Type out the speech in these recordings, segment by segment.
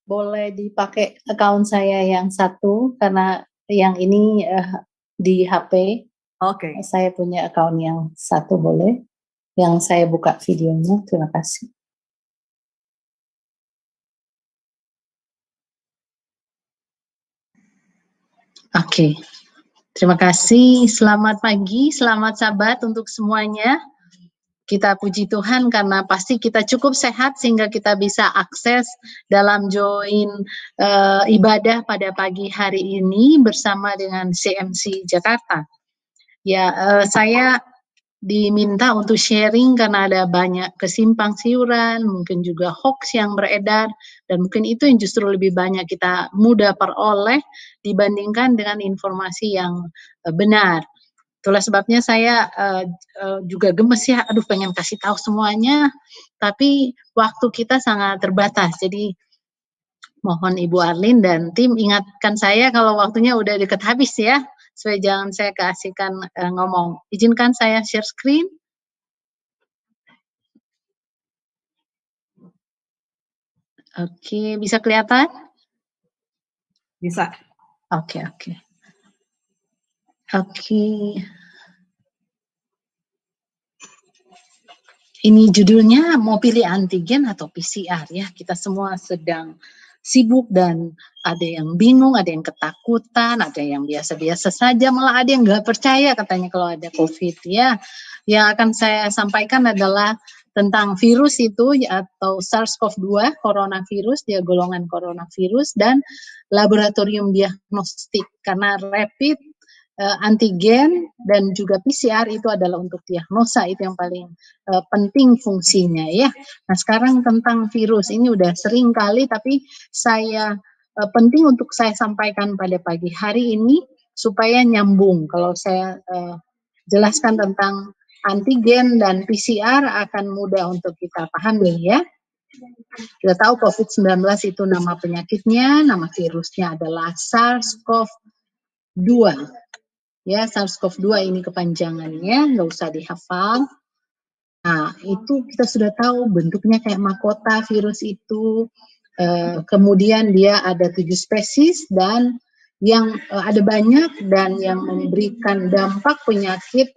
Boleh dipakai account saya yang satu karena yang ini di HP. Oke. Saya punya account yang satu boleh. Yang saya buka videonya. Terima kasih. Oke. Terima kasih. Selamat pagi, selamat sabat untuk semuanya. Kita puji Tuhan karena pasti kita cukup sehat sehingga kita bisa akses dalam join ibadah pada pagi hari ini bersama dengan CMC Jakarta. Ya, saya diminta untuk sharing karena ada banyak kesimpang siuran, mungkin juga hoax yang beredar, dan mungkin itu yang justru lebih banyak kita mudah peroleh dibandingkan dengan informasi yang benar. Itulah sebabnya saya juga gemes ya, aduh pengen kasih tahu semuanya, tapi waktu kita sangat terbatas. Jadi mohon Ibu Arlin dan tim ingatkan saya kalau waktunya udah deket habis ya, supaya jangan saya keasikan ngomong. Izinkan saya share screen. Oke, bisa kelihatan? Bisa. Oke. Ini judulnya mau pilih antigen atau PCR ya. Kita semua sedang sibuk dan ada yang bingung, ada yang ketakutan, ada yang biasa-biasa saja, malah ada yang nggak percaya katanya kalau ada COVID ya. Yang akan saya sampaikan adalah tentang virus itu atau SARS-CoV-2, coronavirus, dia golongan coronavirus, dan laboratorium diagnostik karena rapid antigen dan juga PCR itu adalah untuk diagnosa, itu yang paling penting fungsinya ya. Nah sekarang tentang virus ini udah sering kali tapi saya penting untuk saya sampaikan pada pagi hari ini supaya nyambung. Kalau saya jelaskan tentang antigen dan PCR akan mudah untuk kita pahami ya. Kita tahu COVID-19 itu nama penyakitnya, nama virusnya adalah SARS-CoV-2. Ya, SARS-CoV-2 ini kepanjangannya, nggak usah dihafal. Nah, itu kita sudah tahu bentuknya kayak mahkota virus itu. Kemudian dia ada 7 spesies dan yang ada banyak dan yang memberikan dampak penyakit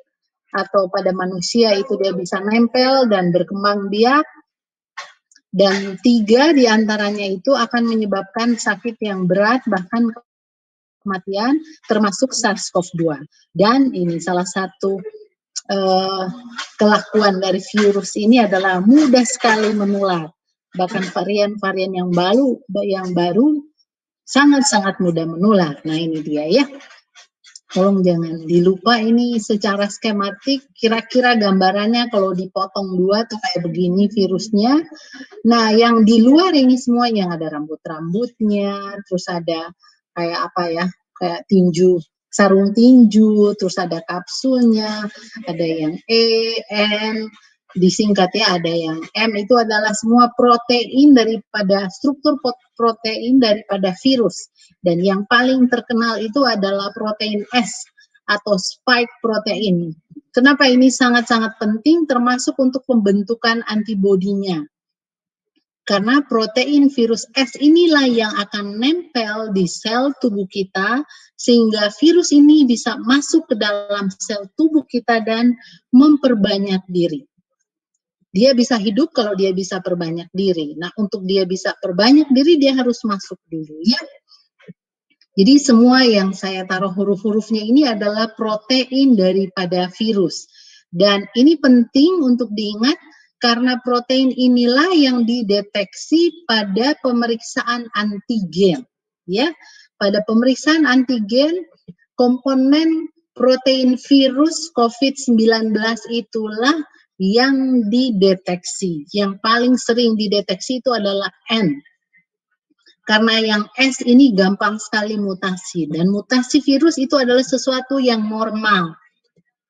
atau pada manusia itu dia bisa nempel dan berkembang biak, dan 3 diantaranya itu akan menyebabkan sakit yang berat bahkan kematian termasuk SARS-CoV-2. Dan ini salah satu kelakuan dari virus ini adalah mudah sekali menular, bahkan varian-varian yang baru sangat-sangat mudah menular. Nah ini dia ya. Tolong jangan dilupa ini secara skematik, kira-kira gambarannya kalau dipotong 2 tuh kayak begini virusnya. Nah yang di luar ini semua yang ada rambut-rambutnya, terus ada kayak apa ya, kayak tinju, sarung tinju, terus ada kapsulnya, ada yang E, N, disingkatnya ada yang M, itu adalah semua protein daripada struktur protein daripada virus. Dan yang paling terkenal itu adalah protein S atau spike protein. Kenapa ini sangat-sangat penting termasuk untuk pembentukan antibodinya? Karena protein virus S inilah yang akan nempel di sel tubuh kita sehingga virus ini bisa masuk ke dalam sel tubuh kita dan memperbanyak diri. Dia bisa hidup kalau dia bisa perbanyak diri. Nah, untuk dia bisa perbanyak diri dia harus masuk dulu ya. Jadi semua yang saya taruh huruf-hurufnya ini adalah protein daripada virus. Dan ini penting untuk diingat karena protein inilah yang dideteksi pada pemeriksaan antigen. Ya, pada pemeriksaan antigen komponen protein virus COVID-19 itulah yang dideteksi. Yang paling sering dideteksi itu adalah N. Karena yang S ini gampang sekali mutasi, dan mutasi virus itu adalah sesuatu yang normal.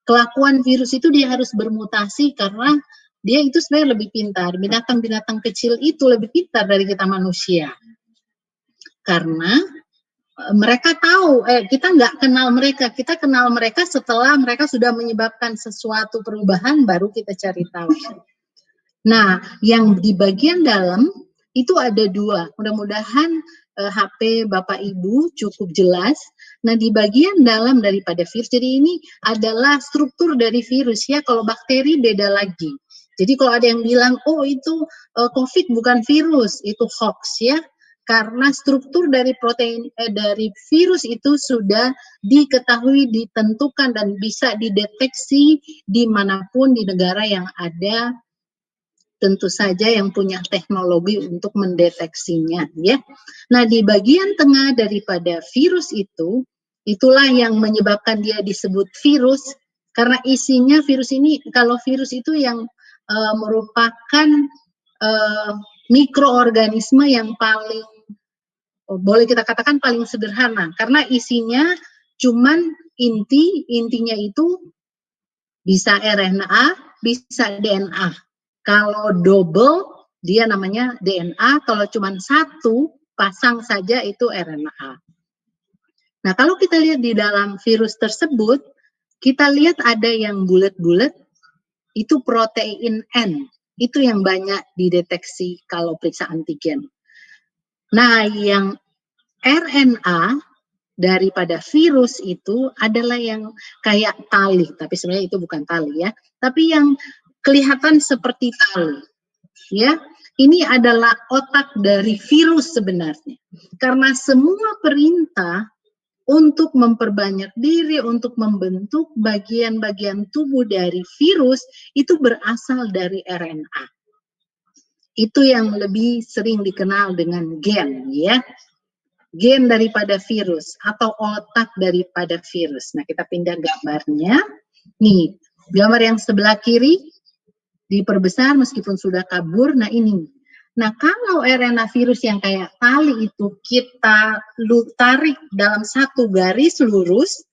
Kelakuan virus itu dia harus bermutasi karena dia itu sebenarnya lebih pintar. Binatang-binatang kecil itu lebih pintar dari kita manusia. Karena mereka tahu, kita nggak kenal mereka, kita kenal mereka setelah mereka sudah menyebabkan sesuatu perubahan, baru kita cari tahu. Nah, yang di bagian dalam itu ada dua. Mudah-mudahan HP Bapak Ibu cukup jelas. Nah, di bagian dalam daripada virus, jadi ini adalah struktur dari virus ya. Kalau bakteri beda lagi. Jadi kalau ada yang bilang, oh itu COVID bukan virus, itu hoax ya. Karena struktur dari protein dari virus itu sudah diketahui, ditentukan dan bisa dideteksi dimanapun di negara yang ada tentu saja yang punya teknologi untuk mendeteksinya ya. Nah, di bagian tengah daripada virus itu, itulah yang menyebabkan dia disebut virus karena isinya virus ini, kalau virus itu yang merupakan mikroorganisme yang paling boleh kita katakan paling sederhana karena isinya cuman intinya itu bisa RNA, bisa DNA. Kalau double, dia namanya DNA. Kalau cuma satu, pasang saja itu RNA. Nah, kalau kita lihat di dalam virus tersebut, kita lihat ada yang bulat-bulat, itu protein N. Itu yang banyak dideteksi kalau periksa antigen. Nah, yang RNA daripada virus itu adalah yang kayak tali, tapi sebenarnya itu bukan tali ya, tapi yang kelihatan seperti tali, ya. Ini adalah otak dari virus sebenarnya. Karena semua perintah untuk memperbanyak diri, untuk membentuk bagian-bagian tubuh dari virus itu berasal dari RNA. Itu yang lebih sering dikenal dengan gen, ya. Gen daripada virus atau otak daripada virus. Nah, kita pindah gambarnya. Nih, gambar yang sebelah kiri diperbesar meskipun sudah kabur. Nah, ini. Nah, kalau RNA virus yang kayak tali itu kita tarik dalam satu garis lurus,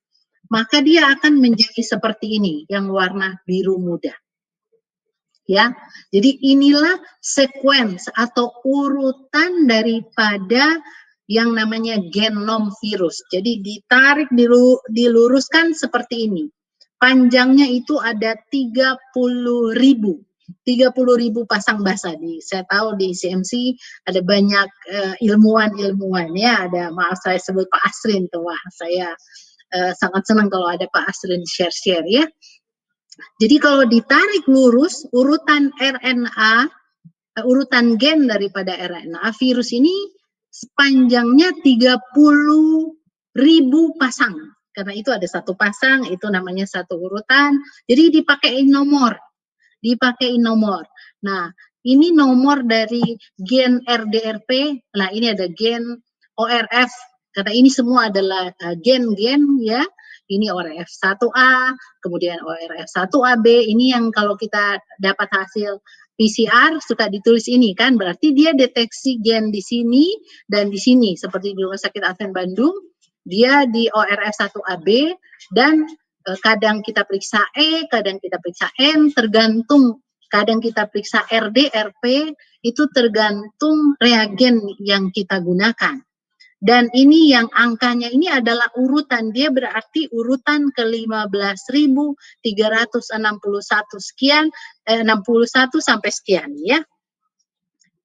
maka dia akan menjadi seperti ini, yang warna biru muda. Ya, jadi inilah sequence atau urutan daripada yang namanya genom virus. Jadi ditarik, diluruskan seperti ini. Panjangnya itu ada 30.000 pasang basa. Saya tahu di CMC ada banyak ilmuwan ya. Ada, maaf saya sebut Pak Asrin tuh, wah saya sangat senang kalau ada Pak Asrin share ya. Jadi kalau ditarik lurus urutan RNA, urutan gen daripada RNA virus ini sepanjangnya 30.000 pasang. Karena itu ada satu pasang, itu namanya satu urutan. Jadi dipakai nomor. Nah, ini nomor dari gen RDRP. Nah, ini ada gen ORF. Karena ini semua adalah gen-gen ya. Ini ORF1A, kemudian ORF1AB. Ini yang kalau kita dapat hasil PCR suka ditulis ini kan, berarti dia deteksi gen di sini dan di sini. Seperti di Rumah Sakit Advent Bandung, dia di ORF1AB dan kadang kita periksa E, kadang kita periksa N, tergantung. Kadang kita periksa RD-RP, itu tergantung reagen yang kita gunakan. Dan ini yang angkanya ini adalah urutan, dia berarti urutan ke 15.361 sekian, 61 sampai sekian ya.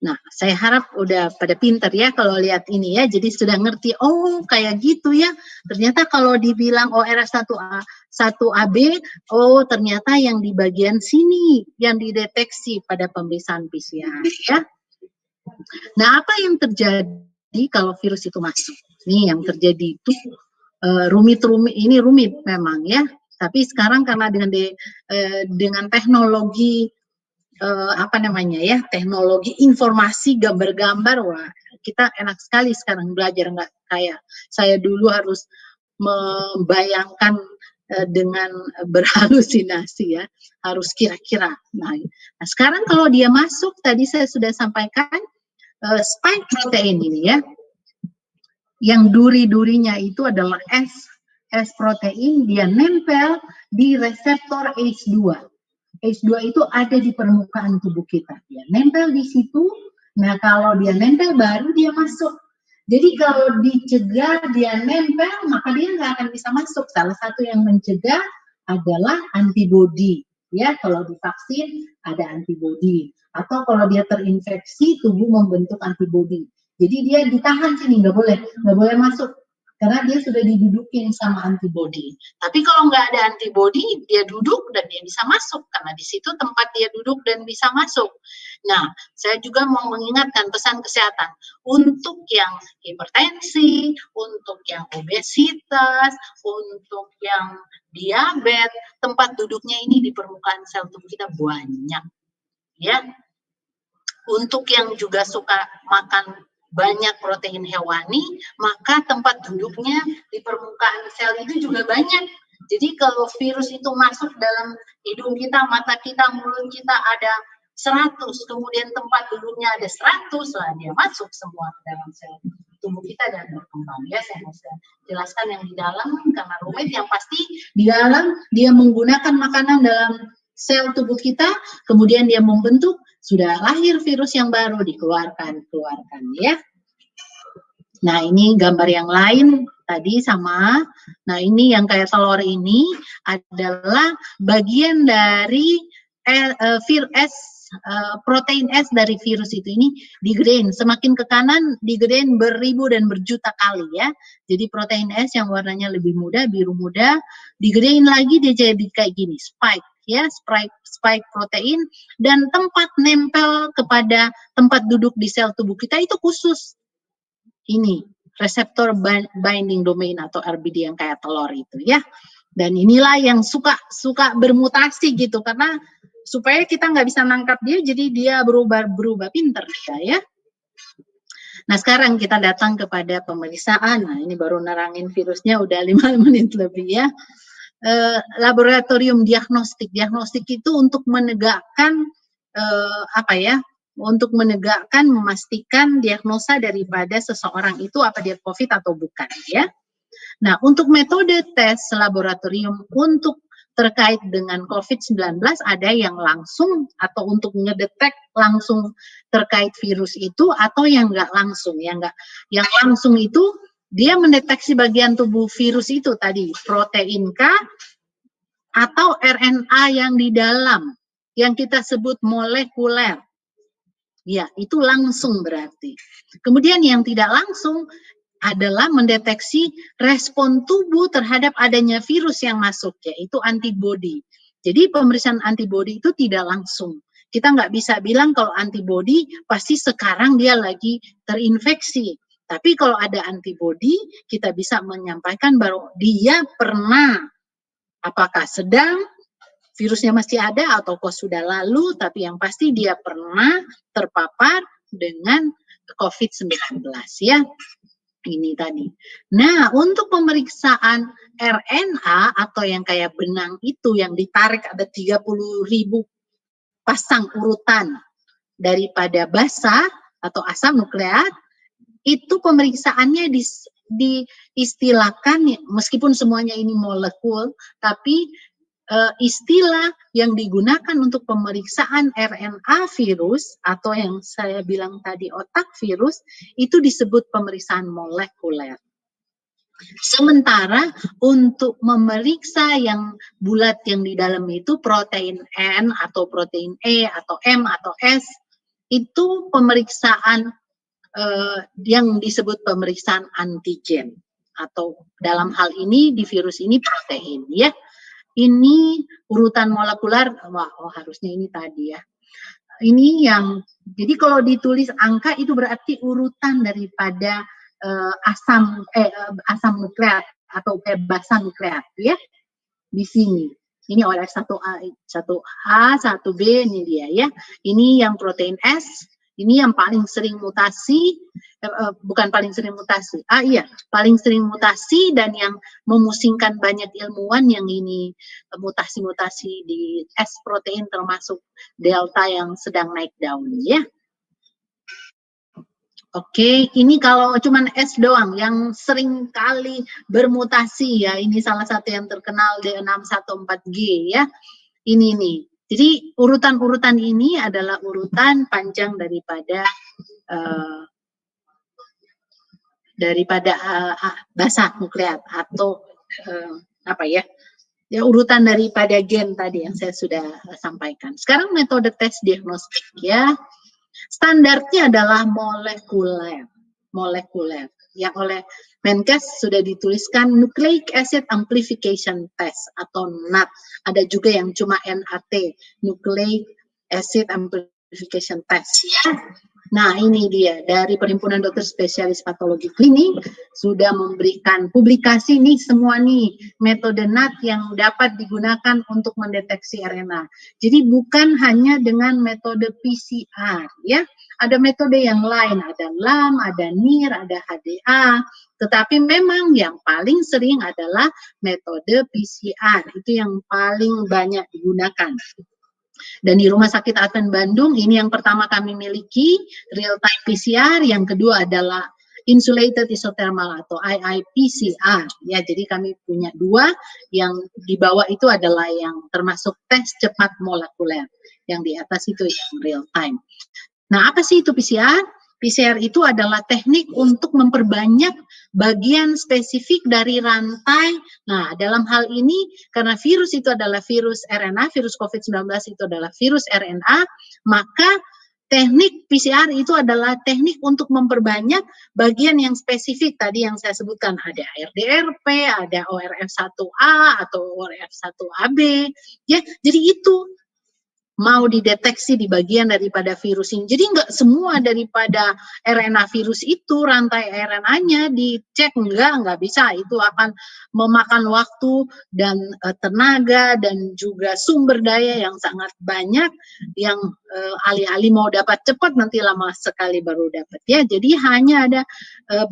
Nah, saya harap udah pada pinter ya kalau lihat ini ya, jadi sudah ngerti, oh kayak gitu ya. Ternyata kalau dibilang ORF1AB, oh ternyata yang di bagian sini yang dideteksi pada pemeriksaan PCR ya. Nah, apa yang terjadi kalau virus itu masuk? Nih yang terjadi itu rumit memang ya. Tapi sekarang karena dengan teknologi teknologi informasi gambar-gambar, wah kita enak sekali sekarang belajar, nggak kayak saya dulu harus membayangkan dengan berhalusinasi ya, harus kira-kira. Nah, sekarang kalau dia masuk, tadi saya sudah sampaikan spike protein ini ya, yang duri-durinya itu adalah S protein, dia nempel di reseptor H2. H2 itu ada di permukaan tubuh kita, dia nempel di situ. Nah, kalau dia nempel baru dia masuk. Jadi kalau dicegah dia nempel, maka dia nggak akan bisa masuk. Salah satu yang mencegah adalah antibodi, Ya, kalau divaksin ada antibodi, atau kalau dia terinfeksi tubuh membentuk antibodi. Jadi dia ditahan sini, nggak boleh masuk karena dia sudah didudukin sama antibodi. Tapi kalau nggak ada antibodi, dia duduk dan dia bisa masuk karena di situ tempat dia duduk dan bisa masuk. Nah, saya juga mau mengingatkan pesan kesehatan untuk yang hipertensi, untuk yang obesitas, untuk yang diabetes, tempat duduknya ini di permukaan sel tubuh kita banyak, ya. Untuk yang juga suka makan banyak protein hewani, maka tempat duduknya di permukaan sel itu juga banyak. Jadi kalau virus itu masuk dalam hidung kita, mata kita, mulut kita ada 100, kemudian tempat duduknya ada 100, lah dia masuk semua ke dalam sel tubuh kita dan berkembang. Ya, saya mau jelaskan yang di dalam karena rumit. Yang pasti di dalam dia menggunakan makanan dalam sel tubuh kita, kemudian dia membentuk, sudah lahir virus yang baru, dikeluarkan ya. Nah, ini gambar yang lain tadi sama. Nah, ini yang kayak telur ini adalah bagian dari protein S dari virus itu. Ini digrain, semakin ke kanan digrain beribu dan berjuta kali ya. Jadi protein S yang warnanya lebih muda, biru muda, digrain lagi dia jadi kayak gini, spike ya, spike protein, dan tempat nempel kepada tempat duduk di sel tubuh kita itu khusus. Ini reseptor binding domain atau RBD yang kayak telur itu ya. Dan inilah yang suka bermutasi gitu, karena supaya kita nggak bisa nangkap dia, jadi dia berubah pinter ya. Nah, sekarang kita datang kepada pemeriksaan. Nah, ini baru nerangin virusnya udah 5 menit lebih ya. Laboratorium diagnostik itu untuk menegakkan untuk menegakkan, memastikan diagnosa daripada seseorang itu apa dia COVID atau bukan ya. Nah, untuk metode tes laboratorium untuk terkait dengan COVID-19 ada yang langsung atau untuk ngedetek langsung terkait virus itu, atau yang nggak langsung. Yang langsung itu dia mendeteksi bagian tubuh virus itu tadi, protein K atau RNA yang di dalam, yang kita sebut molekuler. Ya, itu langsung berarti. Kemudian yang tidak langsung adalah mendeteksi respon tubuh terhadap adanya virus yang masuk, yaitu antibodi. Jadi pemeriksaan antibodi itu tidak langsung. Kita nggak bisa bilang kalau antibodi pasti sekarang dia lagi terinfeksi. Tapi kalau ada antibodi, kita bisa menyampaikan bahwa dia pernah, apakah sedang, virusnya masih ada atau kok sudah lalu, tapi yang pasti dia pernah terpapar dengan COVID-19 ya. Ini tadi. Nah, untuk pemeriksaan RNA atau yang kayak benang itu yang ditarik ada 30.000 pasang urutan daripada basa atau asam nukleat, itu pemeriksaannya diistilahkan, meskipun semuanya ini molekul, tapi istilah yang digunakan untuk pemeriksaan RNA virus atau yang saya bilang tadi otak virus itu disebut pemeriksaan molekuler. Sementara untuk memeriksa yang bulat yang di dalam itu protein N atau protein E atau M atau S, itu pemeriksaan yang disebut pemeriksaan antigen, atau dalam hal ini di virus ini protein ya. Ini urutan molekuler, harusnya ini tadi ya. Ini yang, jadi kalau ditulis angka itu berarti urutan daripada asam nukleat atau basa nukleat ya. Di sini. Ini oleh 1A, 1B ini dia ya. Ini yang protein S, ini yang paling sering mutasi, bukan paling sering mutasi, paling sering mutasi dan yang memusingkan banyak ilmuwan yang ini mutasi-mutasi di S protein termasuk delta yang sedang naik daun ya. Oke, ini kalau cuman S doang yang sering kali bermutasi ya. Ini salah satu yang terkenal D614G ya. Ini nih. Jadi urutan-urutan ini adalah urutan panjang daripada basa nukleat atau Ya, urutan daripada gen tadi yang saya sudah sampaikan. Sekarang metode tes diagnostik ya. Standarnya adalah molekuler. Molekuler. Yang oleh Menkes sudah dituliskan Nucleic Acid Amplification Test atau NAT. Ada juga yang cuma NAT, Nucleic Acid Amplification Test ya. Nah, ini dia dari Perhimpunan Dokter Spesialis Patologi Klinik sudah memberikan publikasi nih semua nih metode NAT yang dapat digunakan untuk mendeteksi RNA. Jadi bukan hanya dengan metode PCR ya. Ada metode yang lain, ada LAM, ada NIR, ada HDA. Tetapi memang yang paling sering adalah metode PCR. Itu yang paling banyak digunakan. Dan di Rumah Sakit Advent Bandung, ini yang pertama kami miliki, real time PCR, yang kedua adalah insulated isothermal atau IIPCR. Ya, jadi kami punya dua, yang di bawah itu adalah yang termasuk tes cepat molekuler. Yang di atas itu yang real time. Nah, apa sih itu PCR? PCR itu adalah teknik untuk memperbanyak bagian spesifik dari rantai. Nah, dalam hal ini, karena virus itu adalah virus RNA, virus COVID-19 itu adalah virus RNA, maka teknik PCR itu adalah teknik untuk memperbanyak bagian yang spesifik. Tadi yang saya sebutkan, ada RDRP, ada ORF1A atau ORF1AB. Ya, jadi itu mau dideteksi di bagian daripada virus ini. Jadi nggak semua daripada RNA virus itu, rantai RNA-nya dicek, nggak bisa. Itu akan memakan waktu dan tenaga dan juga sumber daya yang sangat banyak, yang alih-alih mau dapat cepat, nanti lama sekali baru dapat. Ya, jadi hanya ada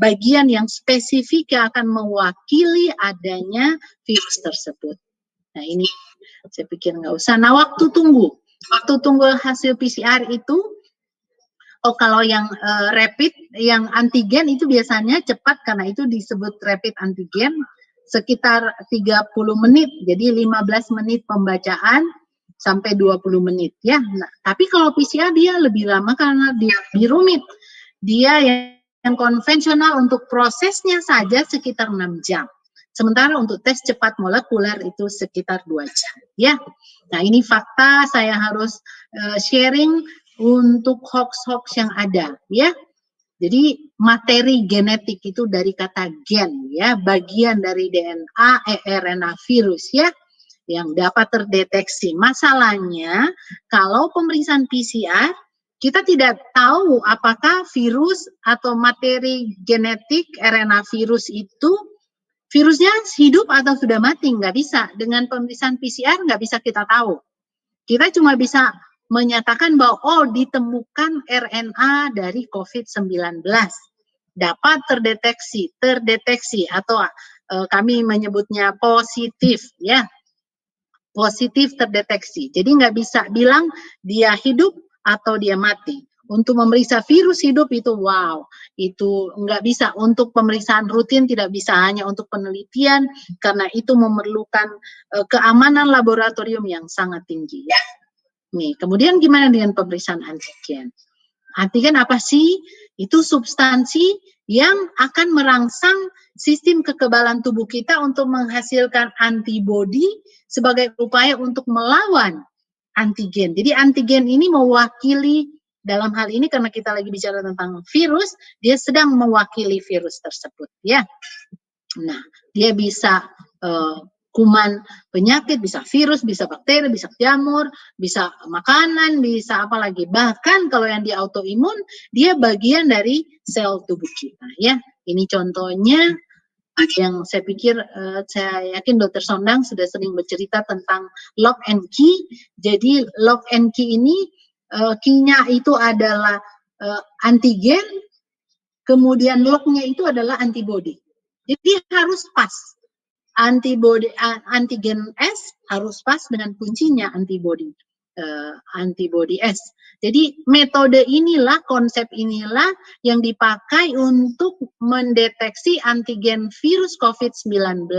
bagian yang spesifik yang akan mewakili adanya virus tersebut. Nah, ini saya pikir nggak usah. Nah, waktu tunggu hasil PCR itu, kalau yang rapid, yang antigen itu biasanya cepat karena itu disebut rapid antigen, sekitar 30 menit, jadi 15 menit pembacaan sampai 20 menit ya. Nah, tapi kalau PCR dia lebih lama karena dia lebih rumit. Dia yang konvensional untuk prosesnya saja sekitar 6 jam. Sementara untuk tes cepat molekuler itu sekitar 2 jam ya. Nah, ini fakta, saya harus sharing untuk hoax-hoax yang ada ya. Jadi materi genetik itu dari kata gen ya, bagian dari DNA RNA virus ya, yang dapat terdeteksi. Masalahnya kalau pemeriksaan PCR kita tidak tahu apakah virus atau materi genetik RNA virus itu virusnya hidup atau sudah mati, nggak bisa. Dengan pemeriksaan PCR nggak bisa kita tahu. Kita cuma bisa menyatakan bahwa ditemukan RNA dari COVID-19. Dapat terdeteksi atau kami menyebutnya positif ya. Positif terdeteksi. Jadi nggak bisa bilang dia hidup atau dia mati. Untuk memeriksa virus hidup itu itu nggak bisa. Untuk pemeriksaan rutin tidak bisa, hanya untuk penelitian karena itu memerlukan keamanan laboratorium yang sangat tinggi ya. Nih, kemudian gimana dengan pemeriksaan antigen? Antigen apa sih? Itu substansi yang akan merangsang sistem kekebalan tubuh kita untuk menghasilkan antibodi sebagai upaya untuk melawan antigen. Jadi antigen ini mewakili, dalam hal ini karena kita lagi bicara tentang virus, dia sedang mewakili virus tersebut ya. Nah, dia bisa kuman penyakit, bisa virus, bisa bakteri, bisa jamur, bisa makanan, bisa apa lagi. Bahkan kalau yang di autoimun, dia bagian dari sel tubuh kita ya. Ini contohnya yang saya pikir, saya yakin Dr. Sondang sudah sering bercerita tentang lock and key. Jadi lock and key ini, key-nya itu adalah antigen, kemudian lock-nya itu adalah antibody. Jadi harus pas. Antigen S harus pas dengan kuncinya antibody S. Jadi metode inilah, konsep inilah yang dipakai untuk mendeteksi antigen virus COVID-19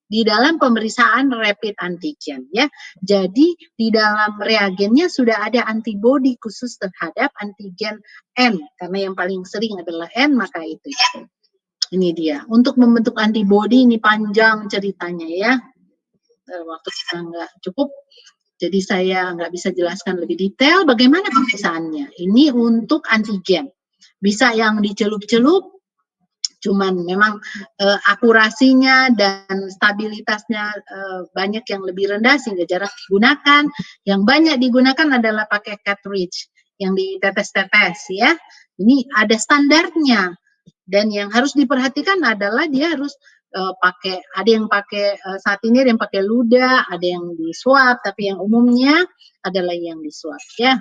di dalam pemeriksaan rapid antigen ya. Jadi di dalam reagennya sudah ada antibody khusus terhadap antigen N, karena yang paling sering adalah N, maka itu. Ini dia. Untuk membentuk antibodi ini panjang ceritanya ya. waktu kita nggak cukup, jadi saya nggak bisa jelaskan lebih detail bagaimana pemeriksaannya. Ini untuk antigen, bisa yang dicelup-celup, cuman memang akurasinya dan stabilitasnya banyak yang lebih rendah sehingga jarang digunakan. Yang banyak digunakan adalah pakai cartridge yang ditetes-tetes ya. Ini ada standarnya, dan yang harus diperhatikan adalah dia harus pakai, ada yang pakai saat ini ada yang pakai ludah, ada yang di swab, tapi yang umumnya adalah yang di swab ya.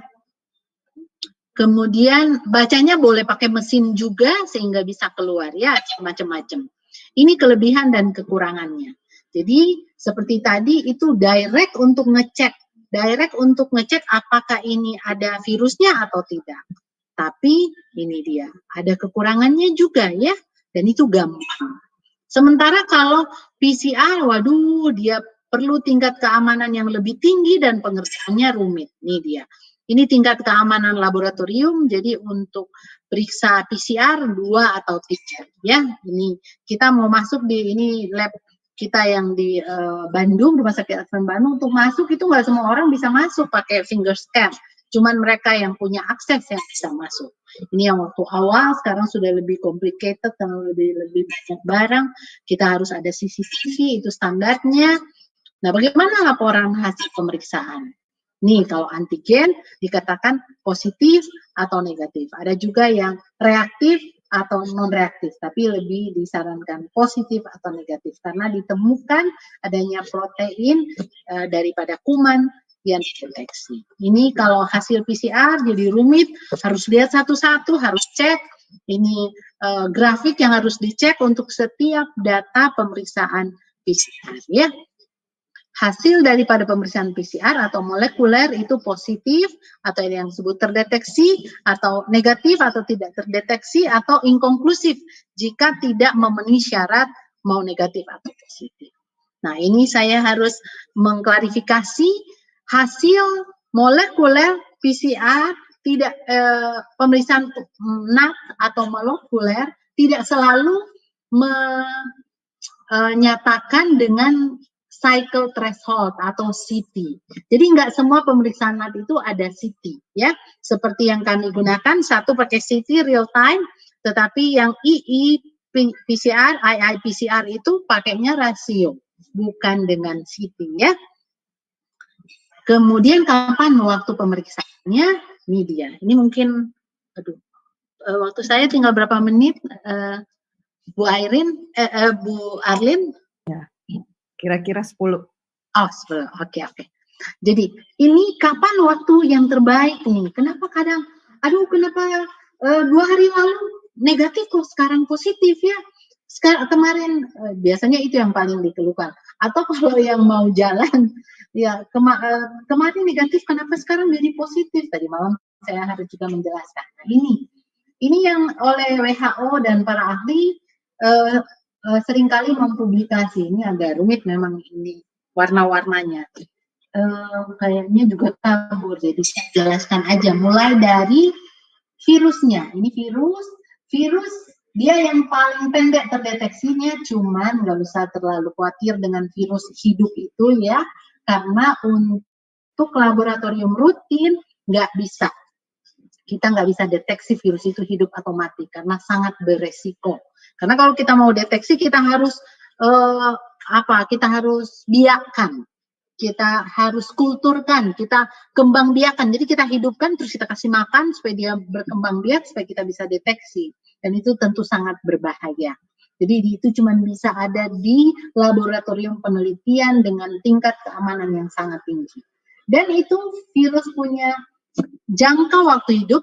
Kemudian bacanya boleh pakai mesin juga sehingga bisa keluar ya, macam-macam. Ini kelebihan dan kekurangannya. Jadi seperti tadi itu direct untuk ngecek apakah ini ada virusnya atau tidak. Tapi ini dia, ada kekurangannya juga ya, dan itu gampang. Sementara kalau PCR, waduh, dia perlu tingkat keamanan yang lebih tinggi dan pengerjaannya rumit. Ini dia. Ini tingkat keamanan laboratorium, jadi untuk periksa PCR 2 atau 3 ya. Ini kita mau masuk di ini lab kita yang di Bandung, Rumah Sakit Advent Bandung, untuk masuk itu nggak semua orang bisa masuk pakai finger scan. Cuman mereka yang punya akses yang bisa masuk. Ini yang waktu awal, sekarang sudah lebih complicated dan lebih banyak barang. Kita harus ada CCTV, itu standarnya. Nah, bagaimana laporan hasil pemeriksaan? Nih, kalau antigen dikatakan positif atau negatif. Ada juga yang reaktif atau non-reaktif, tapi lebih disarankan positif atau negatif karena ditemukan adanya protein daripada kuman yang dideteksi. Ini kalau hasil PCR jadi rumit, harus lihat satu-satu, harus cek. Ini grafik yang harus dicek untuk setiap data pemeriksaan PCR ya. Hasil daripada pemeriksaan PCR atau molekuler itu positif atau yang disebut terdeteksi atau negatif atau tidak terdeteksi atau inkonklusif jika tidak memenuhi syarat mau negatif atau positif. Nah, ini saya harus mengklarifikasi hasil molekuler PCR tidak pemeriksaan NAT atau molekuler tidak selalu menyatakan dengan cycle threshold atau CT. Jadi nggak semua pemeriksaan NAT itu ada CT ya. Seperti yang kami gunakan, satu pakai CT real time, tetapi yang PCR, PCR itu pakainya rasio, bukan dengan CT ya. Kemudian kapan waktu pemeriksaannya? Ini dia. Ini mungkin, waktu saya tinggal berapa menit, Bu Airin, Bu Arlin? Ya. Kira-kira 10. Oh, 10. Oke. Jadi, ini kapan waktu yang terbaik nih? Kenapa kadang, kenapa 2 hari lalu negatif kok sekarang positif ya? Kemarin, biasanya itu yang paling dikeluhkan. Atau kalau yang mau jalan, ya kemarin negatif, kenapa sekarang jadi positif? Tadi malam saya harus juga menjelaskan. Nah, ini yang oleh WHO dan para ahli seringkali mempublikasi. Ini agak rumit memang ini warna-warnanya. Kayaknya juga kabur, jadi saya jelaskan aja. Mulai dari virusnya. Ini virus dia yang paling pendek terdeteksinya, cuman nggak usah terlalu khawatir dengan virus hidup itu ya, karena untuk laboratorium rutin nggak bisa. Kita nggak bisa deteksi virus itu hidup atau mati karena sangat beresiko. Karena kalau kita mau deteksi, kita harus kita harus biakkan, kita harus kulturkan, kita kembang biakan. Jadi kita hidupkan terus kita kasih makan supaya dia berkembang biak supaya kita bisa deteksi. Dan itu tentu sangat berbahaya. Jadi itu cuma bisa ada di laboratorium penelitian dengan tingkat keamanan yang sangat tinggi. Dan itu virus punya jangka waktu hidup.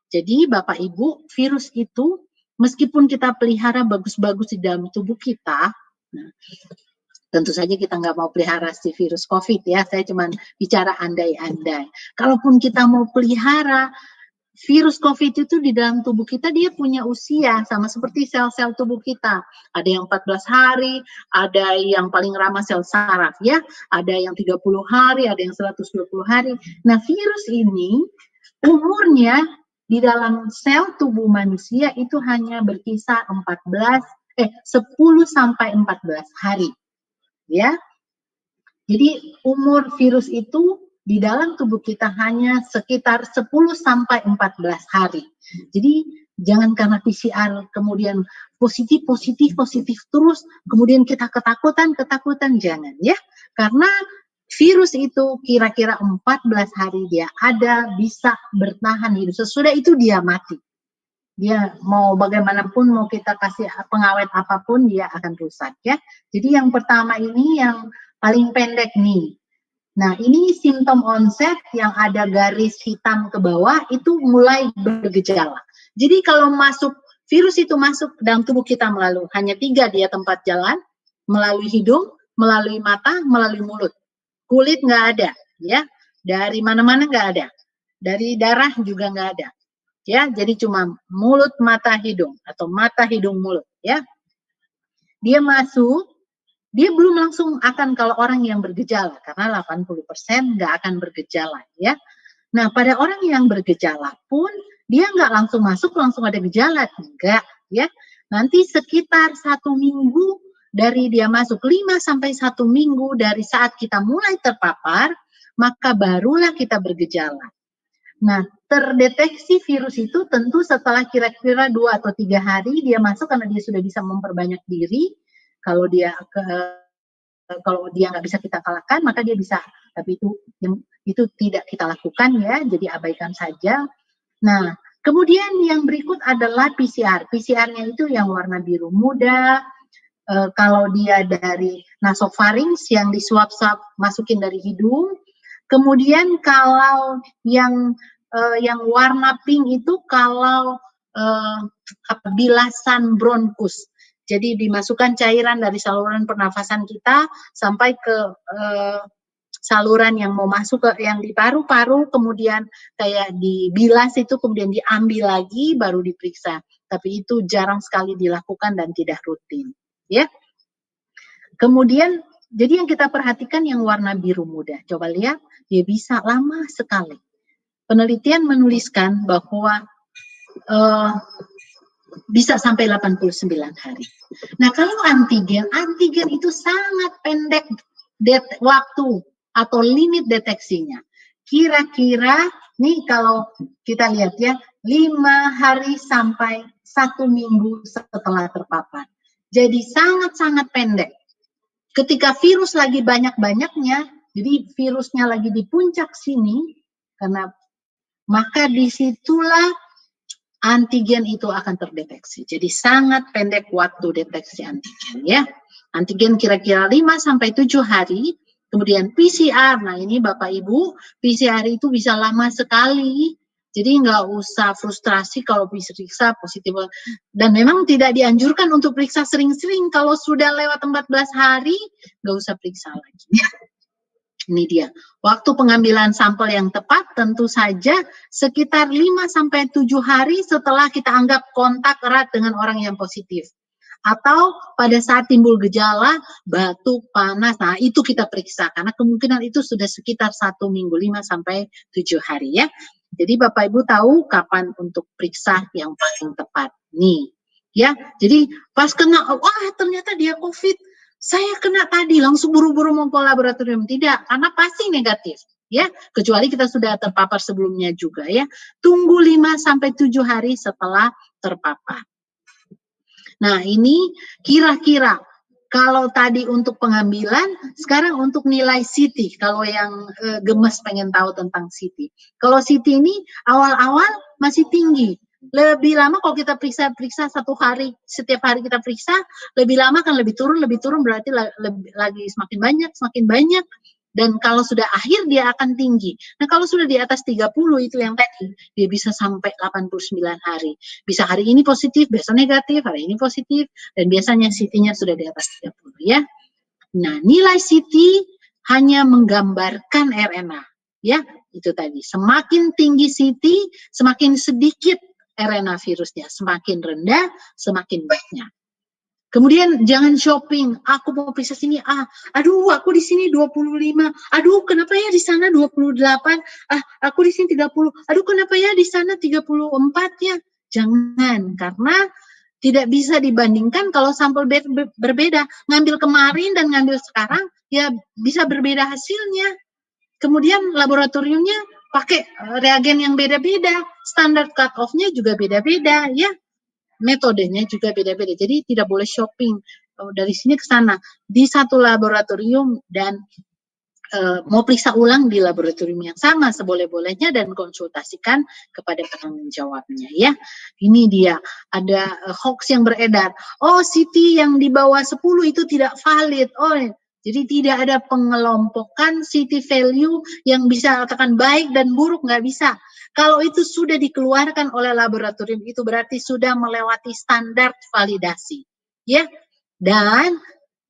Jadi Bapak Ibu, virus itu meskipun kita pelihara bagus-bagus di dalam tubuh kita, nah, tentu saja kita nggak mau pelihara si virus COVID ya, saya cuma bicara andai-andai. Kalaupun kita mau pelihara virus COVID itu di dalam tubuh kita, dia punya usia sama seperti sel-sel tubuh kita. Ada yang 14 hari, ada yang paling ramah sel saraf ya, ada yang 30 hari, ada yang 120 hari. Nah, virus ini umurnya di dalam sel tubuh manusia itu hanya berkisar 10 sampai 14 hari. Ya. Jadi umur virus itu di dalam tubuh kita hanya sekitar 10 sampai 14 hari. Jadi jangan karena PCR kemudian positif terus, kemudian kita ketakutan, jangan ya. Karena virus itu kira-kira 14 hari dia ada, bisa bertahan hidup. Sesudah itu dia mati. Dia mau bagaimanapun, mau kita kasih pengawet apapun, dia akan rusak ya. Jadi yang pertama ini yang paling pendek nih. Nah, ini simptom onset yang ada garis hitam ke bawah itu mulai bergejala. Jadi kalau virus itu masuk dalam tubuh kita melalui hanya 3 dia tempat jalan, melalui hidung, melalui mata, melalui mulut. Kulit nggak ada, ya. Dari mana-mana nggak ada. Dari darah juga nggak ada. Ya, jadi cuma mulut, mata, hidung atau mata, hidung, mulut, ya. Dia masuk, dia belum langsung akan kalau orang yang bergejala, karena 80% nggak akan bergejala, ya. Nah, pada orang yang bergejala pun, dia nggak langsung masuk, langsung ada gejala, enggak, ya. Nanti sekitar 1 minggu dari dia masuk, 5 sampai 1 minggu dari saat kita mulai terpapar, maka barulah kita bergejala. Nah, terdeteksi virus itu tentu setelah kira-kira 2 atau 3 hari dia masuk karena dia sudah bisa memperbanyak diri. Kalau dia nggak bisa kita kalahkan, maka dia bisa. Tapi itu tidak kita lakukan ya, jadi abaikan saja. Nah, kemudian yang berikut adalah PCR. PCR-nya itu yang warna biru muda. Kalau dia dari nasofarinx yang disuap-suap masukin dari hidung. Kemudian kalau yang warna pink itu kalau bilasan bronkus. Jadi dimasukkan cairan dari saluran pernafasan kita sampai ke saluran yang mau masuk ke yang di paru-paru, kemudian kayak dibilas itu, kemudian diambil lagi baru diperiksa. Tapi itu jarang sekali dilakukan dan tidak rutin. Ya. Kemudian jadi yang kita perhatikan yang warna biru muda. Coba lihat, dia bisa lama sekali. Penelitian menuliskan bahwa bisa sampai 89 hari. Nah, kalau antigen itu sangat pendek waktu atau limit deteksinya. Kira-kira nih kalau kita lihat ya, 5 hari sampai 1 minggu setelah terpapar. Jadi sangat-sangat pendek. Ketika virus lagi banyak-banyaknya, jadi virusnya lagi di puncak sini, karena maka disitulah antigen itu akan terdeteksi. Jadi sangat pendek waktu deteksi antigen ya. Antigen kira-kira 5-7 hari, kemudian PCR. Nah ini Bapak Ibu, PCR itu bisa lama sekali. Jadi nggak usah frustrasi kalau periksa positif. Dan memang tidak dianjurkan untuk periksa sering-sering. Kalau sudah lewat 14 hari, nggak usah periksa lagi. Ini dia. Waktu pengambilan sampel yang tepat tentu saja sekitar 5-7 hari setelah kita anggap kontak erat dengan orang yang positif. Atau pada saat timbul gejala, batuk, panas, nah itu kita periksa. Karena kemungkinan itu sudah sekitar 1 minggu, 5-7 hari ya. Jadi Bapak Ibu tahu kapan untuk periksa yang paling tepat. Nih, ya. Jadi pas kena, wah ternyata dia COVID, saya kena tadi, langsung buru-buru mau ke laboratorium. Tidak, karena pasti negatif. Ya, kecuali kita sudah terpapar sebelumnya juga ya. Tunggu 5-7 hari setelah terpapar. Nah, ini kira-kira kalau tadi untuk pengambilan, sekarang untuk nilai CT. Kalau yang gemes pengen tahu tentang CT. Kalau CT ini awal-awal masih tinggi. Lebih lama kalau kita periksa 1 hari, setiap hari kita periksa, lebih lama kan lebih turun berarti lagi semakin banyak. Dan kalau sudah akhir dia akan tinggi. Nah kalau sudah di atas 30 itu yang tadi, dia bisa sampai 89 hari. Bisa hari ini positif, besok negatif, hari ini positif, dan biasanya CT-nya sudah di atas 30 ya. Nah nilai CT hanya menggambarkan RNA. Ya, itu tadi. Semakin tinggi CT, semakin sedikit RNA virusnya. Semakin rendah, semakin banyak. Kemudian jangan shopping, aku mau periksa sini, aduh aku di sini 25, aduh kenapa ya di sana 28, aku di sini 30, aduh kenapa ya di sana 34 ya. Jangan, karena Tidak bisa dibandingkan kalau sampel berbeda. Ngambil kemarin dan ngambil sekarang, ya bisa berbeda hasilnya. Kemudian laboratoriumnya pakai reagen yang beda-beda. Standar cut-off-nya juga beda-beda, ya. Metodenya juga beda-beda. Jadi tidak boleh shopping dari sini ke sana. Di satu laboratorium dan mau periksa ulang di laboratorium yang sama seboleh-bolehnya dan konsultasikan kepada penanggung jawabnya, ya. Ini dia, ada hoax yang beredar. Oh, CT yang di bawah 10 itu tidak valid. Oh, jadi tidak ada pengelompokan CT value yang bisa katakan baik dan buruk, nggak bisa. Kalau itu sudah dikeluarkan oleh laboratorium, itu berarti sudah melewati standar validasi, ya. Dan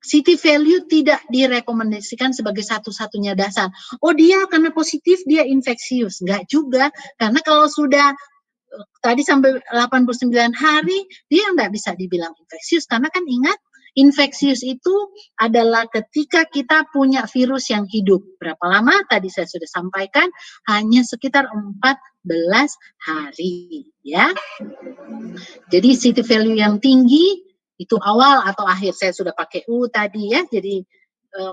CT value tidak direkomendasikan sebagai satu-satunya dasar. Oh, dia karena positif, dia infeksius. Enggak juga. Karena kalau sudah tadi sampai 89 hari, dia enggak bisa dibilang infeksius. Karena kan ingat, infeksius itu adalah ketika kita punya virus yang hidup. Berapa lama? Tadi saya sudah sampaikan, hanya sekitar 14 hari. Ya. Jadi CT value yang tinggi, itu awal atau akhir. Saya sudah pakai U tadi, ya. Jadi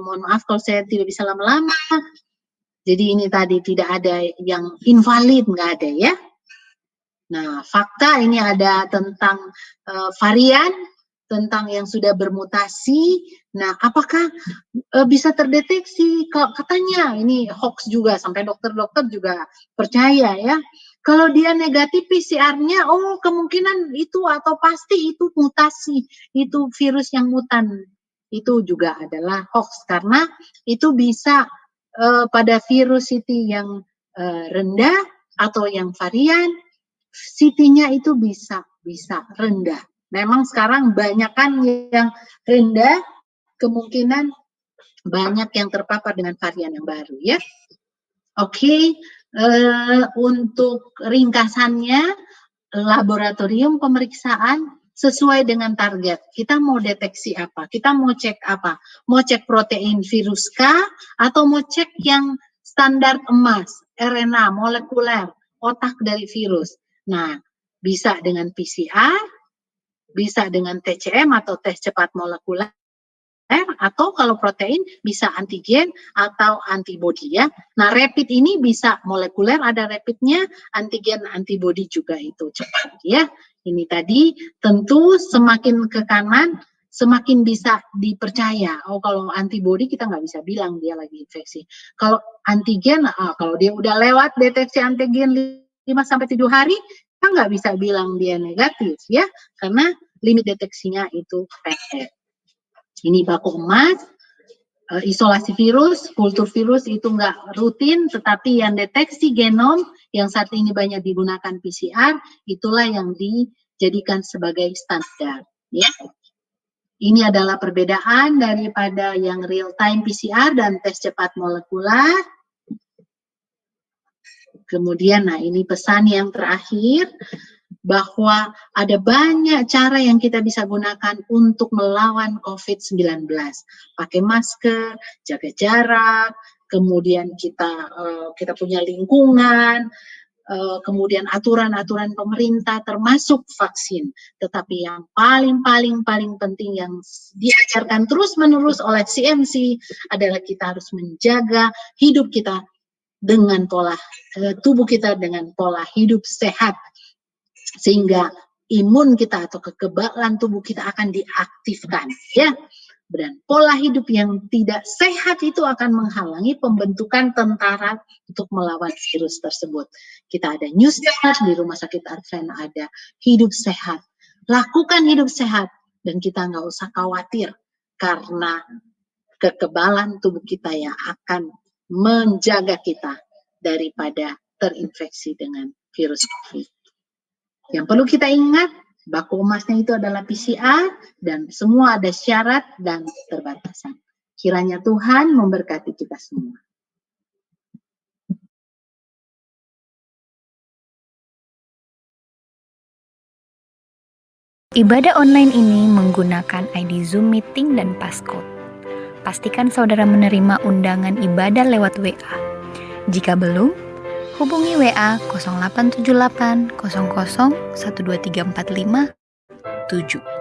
mohon maaf kalau saya tidak bisa lama-lama. Jadi ini tadi tidak ada yang invalid, nggak ada, ya. Nah, fakta ini ada tentang varian, tentang yang sudah bermutasi. Nah, apakah bisa terdeteksi? Kalau katanya ini hoax juga, sampai dokter-dokter juga percaya, ya. Kalau dia negatif PCR-nya, oh kemungkinan itu atau pasti itu mutasi, itu virus yang mutan. Itu juga adalah hoax karena itu bisa pada virus CT yang rendah atau yang varian, CT-nya itu bisa rendah. Memang sekarang banyak kan yang rendah, kemungkinan banyak yang terpapar dengan varian yang baru, ya. Oke. Untuk ringkasannya, laboratorium pemeriksaan sesuai dengan target. Kita mau deteksi apa? Kita mau cek apa? Mau cek protein virus K atau mau cek yang standar emas, RNA, molekuler, otak dari virus. Nah, bisa dengan PCR, bisa dengan TCM atau tes cepat molekuler, atau kalau protein bisa antigen atau antibody, ya. Nah, rapid ini bisa molekuler, ada rapidnya, antigen, antibody juga itu cepat, ya. Ini tadi tentu semakin ke kanan semakin bisa dipercaya. Oh, kalau antibody kita nggak bisa bilang dia lagi infeksi. Kalau antigen, kalau dia udah lewat deteksi antigen 5-7 hari, kita nggak bisa bilang dia negatif, ya, karena limit deteksinya itu pendek. Ini baku emas, isolasi virus, kultur virus itu nggak rutin, tetapi yang deteksi genom yang saat ini banyak digunakan PCR, itulah yang dijadikan sebagai standar, ya. Ini adalah perbedaan daripada yang real time PCR dan tes cepat molekuler. Kemudian, nah ini pesan yang terakhir, bahwa ada banyak cara yang kita bisa gunakan untuk melawan COVID-19. Pakai masker, jaga jarak, kemudian kita punya lingkungan, kemudian aturan-aturan pemerintah termasuk vaksin. Tetapi yang paling penting yang diajarkan terus-menerus oleh CMC adalah kita harus menjaga hidup kita dengan pola tubuh kita dengan pola hidup sehat, sehingga imun kita atau kekebalan tubuh kita akan diaktifkan, ya. Dan pola hidup yang tidak sehat itu akan menghalangi pembentukan tentara untuk melawan virus tersebut. Kita ada newsletter di Rumah Sakit Advent, ada hidup sehat. Lakukan hidup sehat dan kita nggak usah khawatir karena kekebalan tubuh kita yang akan menjaga kita daripada terinfeksi dengan virus COVID. Yang perlu kita ingat, baku emasnya itu adalah PCR dan semua ada syarat dan keterbatasan. Kiranya Tuhan memberkati kita semua. Ibadah online ini menggunakan ID Zoom Meeting dan passcode. Pastikan saudara menerima undangan ibadah lewat WA. Jika belum, hubungi WA 0878 00 12345 7.